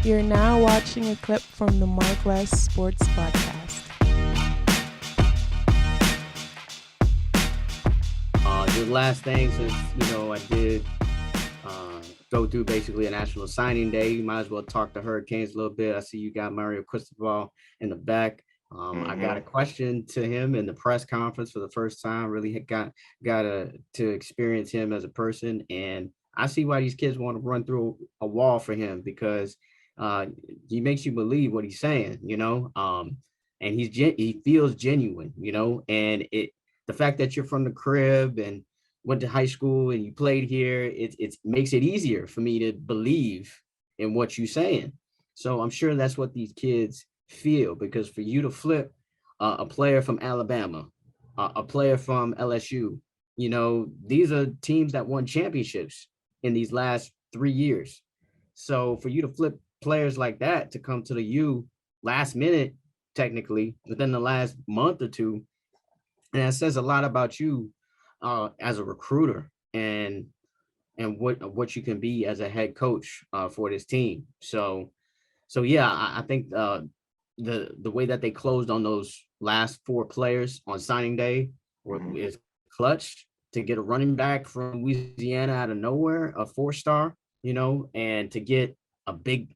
You're now watching a clip from the MarcWes Sports Podcast. The last thing, since I did go through basically a national signing day, you might as well talk to Hurricanes a little bit. I see you got Mario Cristobal in the back. I got a question to him in the press conference for the first time. Really got to experience him as a person, and I see why these kids want to run through a wall for him, because he makes you believe what he's saying, and he feels genuine, and the fact that you're from the crib and went to high school and you played here, it makes it easier for me to believe in what you're saying. So I'm sure that's what these kids feel, because for you to flip a player from Alabama, a player from LSU, these are teams that won championships in these last 3 years. So for you to flip players like that to come to the U last minute, technically within the last month or two, and that says a lot about you as a recruiter and what you can be as a head coach for this team. So yeah, I think the way that they closed on those last 4 players on signing day is clutch, to get a running back from Louisiana out of nowhere, a 4-star, and to get a big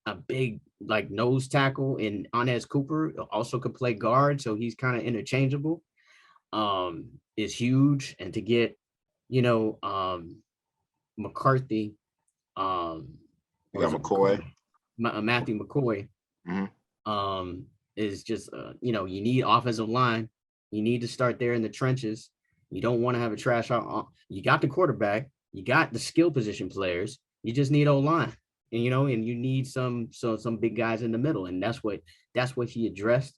like nose tackle in Anez Cooper, also could play guard, so he's kind of interchangeable, is huge. And to get McCarthy, Matthew McCoy, is just you need offensive line. You need to start there in the trenches. You don't want to have a trash out. You got the quarterback, you got the skill position players, you just need O-line. And you need some big guys in the middle, and that's what he addressed.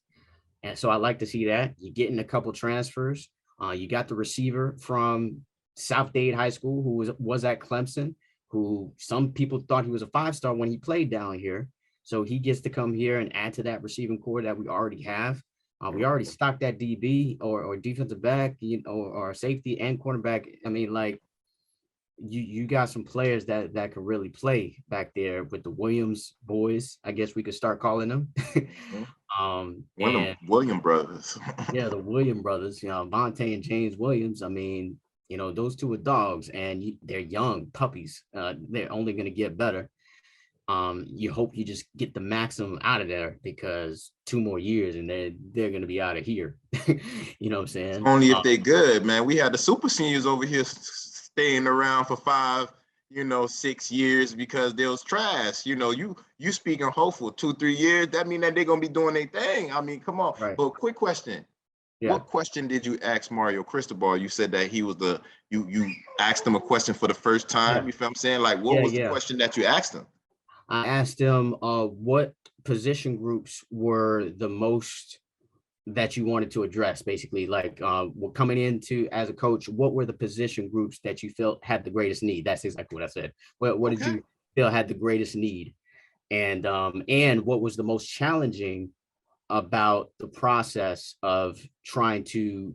And so I like to see that. You're getting a couple transfers. You got the receiver from South Dade High School, who was at Clemson, who some people thought he was a 5-star when he played down here. So he gets to come here and add to that receiving core that we already have. We already stocked that DB or defensive back, or safety and cornerback. I mean, like, you got some players that can really play back there with the Williams boys, I guess we could start calling them. William brothers. Yeah, the William brothers, Vontae and James Williams. I mean, those two are dogs, and they're young puppies. They're only going to get better. You hope you just get the maximum out of there, because 2 more years and they're going to be out of here. You know what I'm saying? Only if they're good, man. We had the super seniors over here staying around for 5, 6 years because they was trash. You speaking hopeful 2-3 years, that mean that they're gonna be doing their thing. I mean, come on. Right. But quick question. Yeah. What question did you ask Mario Cristobal? You said that he was you asked him a question for the first time. Yeah. You feel what I'm saying? Like, what was the question that you asked him? I asked him what position groups were the most that you wanted to address, basically, like coming into as a coach, what were the position groups that you felt had the greatest need? That's exactly what I said. What did you feel had the greatest need? And what was the most challenging about the process of trying to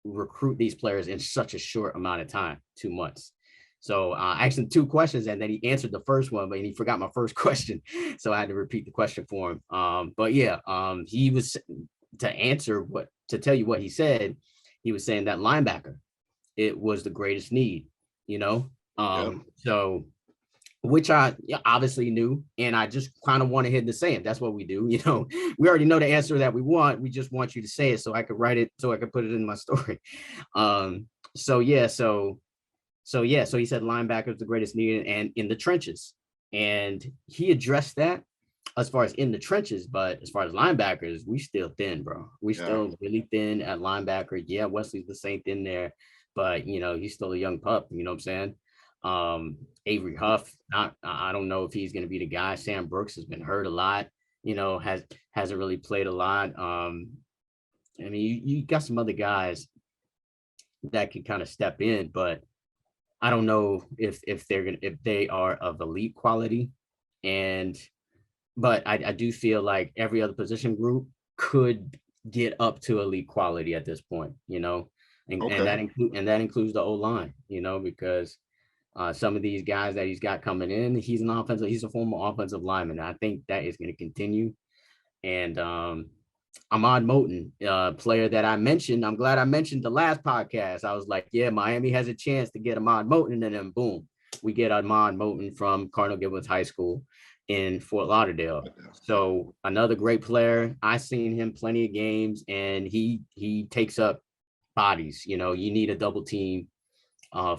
recruit these players in such a short amount of time, 2 months? So I asked him 2 questions, and then he answered the first one, but he forgot my first question. So I had to repeat the question for him. But yeah, he was, to tell you what he said, he was saying that linebacker, it was the greatest need, so, which I obviously knew, and I just kind of wanted him to say it. That's what we do. We already know the answer that we want. We just want you to say it so I could write it, so I could put it in my story. So he said linebacker is the greatest need, and in the trenches, and he addressed that as far as in the trenches. But as far as linebackers, we still thin, bro. We still really thin at linebacker. Yeah, Wesley's the same thing there, but he's still a young pup. You know what I'm saying? Avery Huff, I don't know if he's going to be the guy. Sam Brooks has been hurt a lot. Hasn't really played a lot. I mean, you got some other guys that can kind of step in, but I don't know if they are of elite quality. But I do feel like every other position group could get up to elite quality at this point, and that includes the O-line, because Some of these guys that he's got coming in, he's a former offensive lineman. I think that is going to continue. And Ahmad Moten, player that I mentioned. I'm glad I mentioned the last podcast. I was like, yeah, Miami has a chance to get Ahmad Moten, and then boom, we get Ahmad Moten from Cardinal Gibbons High School in Fort Lauderdale. So another great player. I've seen him plenty of games, and he takes up bodies. You need a double team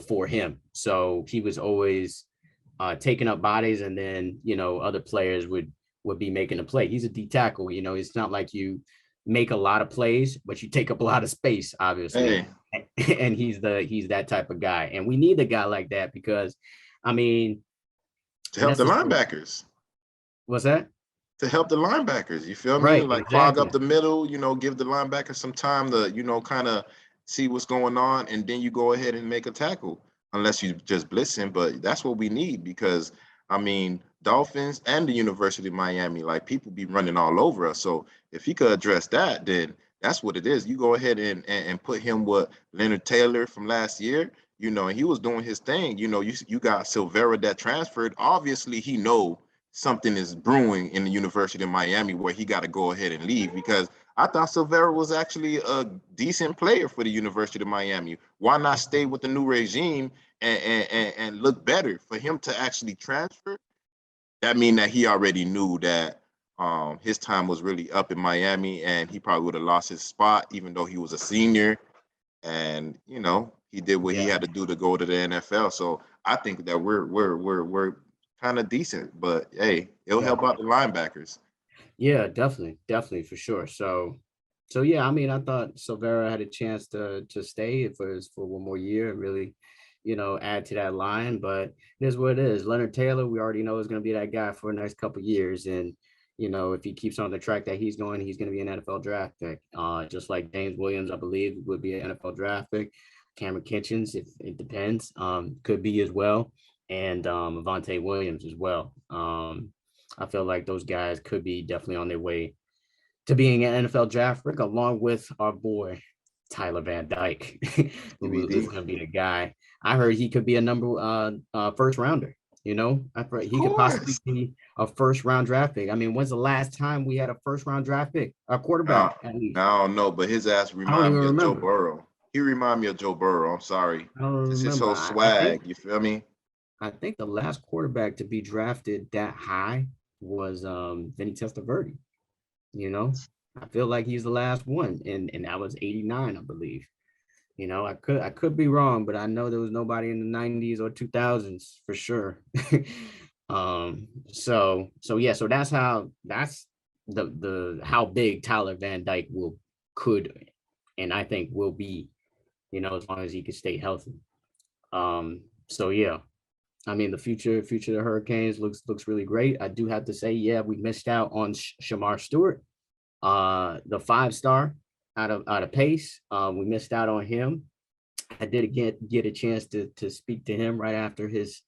for him. So he was always taking up bodies, and then other players would be making a play. He's a D tackle. It's not like you make a lot of plays, but you take up a lot of space, obviously. Hey. And he's that type of guy, and we need a guy like that because, I mean, to help the linebackers. What's that? To help the linebackers, you feel me? Right, like exactly. Clog up the middle, give the linebackers some time to, kind of see what's going on, and then you go ahead and make a tackle, unless you just blitzing. But that's what we need because, I mean, Dolphins and the University of Miami, like people be running all over us. So if he could address that, then that's what it is. You go ahead and put him with Leonard Taylor from last year, and he was doing his thing. You got Silvera that transferred. Obviously, he know something is brewing in the University of Miami where he got to go ahead and leave, because I thought Silvera was actually a decent player for the University of Miami. Why not stay with the new regime and look better? For him to actually transfer, that mean that he already knew that his time was really up in Miami, and he probably would have lost his spot, even though he was a senior. And he did what he had to do to go to the NFL. So I think that we're kind of decent, but hey, it'll help out the linebackers. Yeah, definitely for sure. So yeah, I mean, I thought Silvera had a chance to stay for one more year and really, add to that line. But it is what it is. Leonard Taylor, we already know is going to be that guy for the next couple of years, and if he keeps on the track that he's going to be an NFL draft pick. Just like James Williams, I believe, would be an NFL draft pick. Cameron Kitchens, if it depends, could be as well, and Avante Williams as well. I feel like those guys could be definitely on their way to being an NFL draft pick, along with our boy Tyler Van Dyke, who is going to be the guy. I heard he could be a first rounder. I heard he could possibly be a first round draft pick. I mean, when's the last time we had a first round draft pick, a quarterback? At least I don't know, but his ass reminds me of Joe Burrow. He reminds me of Joe Burrow. I'm sorry. I don't remember. It's his whole swag. You feel me? I think the last quarterback to be drafted that high was Vinny Testaverde. I feel like he's the last one, and that was 89, I believe. I could be wrong, but I know there was nobody in the 90s or 2000s for sure. So that's how big Tyler Van Dyke could and I think will be, as long as he can stay healthy. So yeah, I mean, the future of the Hurricanes looks really great. I do have to say, yeah, we missed out on Shamar Stewart, the 5-star out of Pace. We missed out on him. I did get a chance to speak to him right after his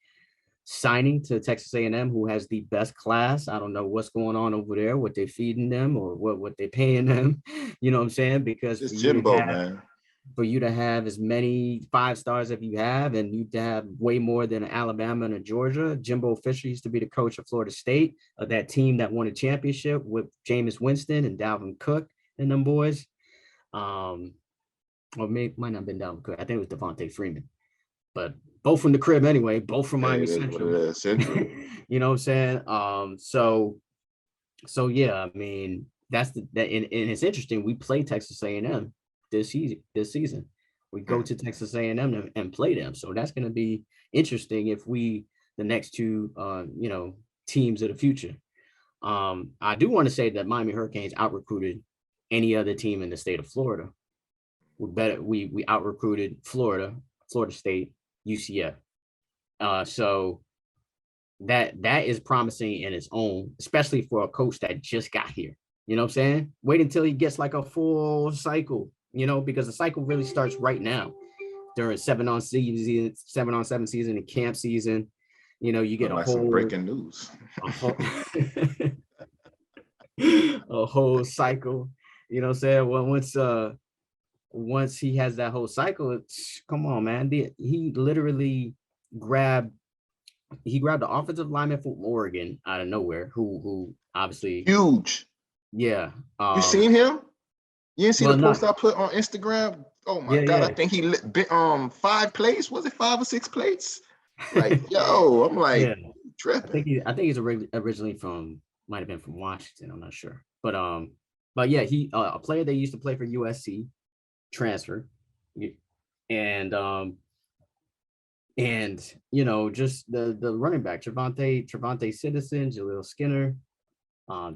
signing to Texas A&M, who has the best class. I don't know what's going on over there, what they're feeding them or what they're paying them. You know what I'm saying? Because it's Jimbo, man. For you to have as many 5-stars as you have, and you to have way more than Alabama and Georgia. Jimbo Fisher used to be the coach of Florida State, of that team that won a championship with Jameis Winston and Dalvin Cook and them boys. Or might not have been Dalvin Cook. I think it was Devontae Freeman. But both from the crib anyway, both from Miami Central. Central. You know what I'm saying? So yeah, I mean, and it's interesting. We play Texas A&M this season. We go to Texas A&M and play them. So that's going to be interesting if the next two, teams of the future. I do want to say that Miami Hurricanes out-recruited any other team in the state of Florida. We out-recruited Florida State, UCF. So that is promising in its own, especially for a coach that just got here. You know what I'm saying? Wait until he gets like a full cycle, because the cycle really starts right now during 7-on-7 season and camp season. You get some breaking news. A whole cycle. You know what I'm saying? Well, once he has that whole cycle, come on, man. He literally grabbed the offensive lineman from Oregon out of nowhere, who obviously Huge. yeah. You seen him? You didn't see the post not, I put on Instagram? Oh my yeah, God, yeah. I think he lit 5 plates. Was it 5 or 6 plates? Like, yo, I'm like, Yeah. tripping. I think he's originally from, might have been from Washington. I'm not sure, but yeah, he a player that used to play for USC, transfer, and you know, just the running back Trevante Citizen, Jaleel Skinner,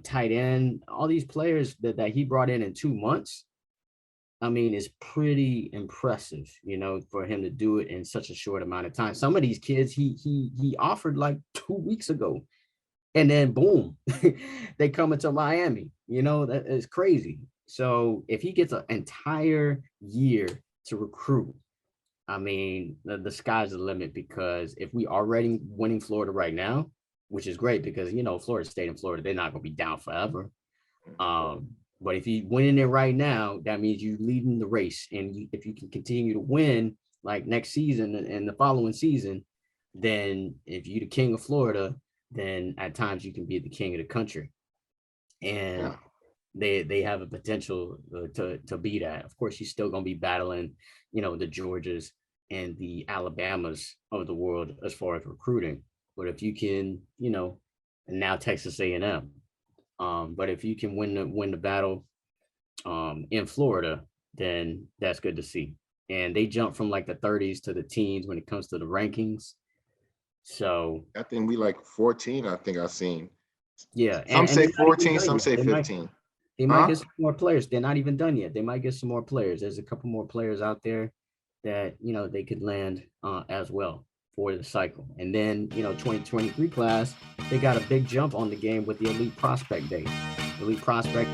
tight end, all these players that he brought in 2 months. I mean, it's pretty impressive, you know, for him to do it in such a short amount of time. Some of these kids he offered like 2 weeks ago, and then boom, they come into Miami. You know, that is crazy. So if he gets an entire year to recruit, I mean, the sky's the limit, because if we already winning Florida right now, which is great because, you know, Florida State and Florida, they're not going to be down forever. But if you winning it right now, that means you leading the race. And if you can continue to win like next season and the following season, then if you're the king of Florida, then at times you can be the king of the country. And they have a potential to be that. Of course, you're still going to be battling, you know, the Georgias and the Alabamas of the world as far as recruiting. But if you can, you know, and now Texas A&M, but if you can win the battle in Florida, then that's good to see. And they jump from like the 30s to the teens when it comes to the rankings. So I think we like 14, I think I've seen. yeah. Some And say 14, some yet. say 15. They might get some more players. They're not even done yet. They might get some more players. There's a couple more players out there that, you know, they could land as well for the cycle. And then, you know, 2023 class, they got a big jump on the game with the Elite Prospect Day. Elite Prospect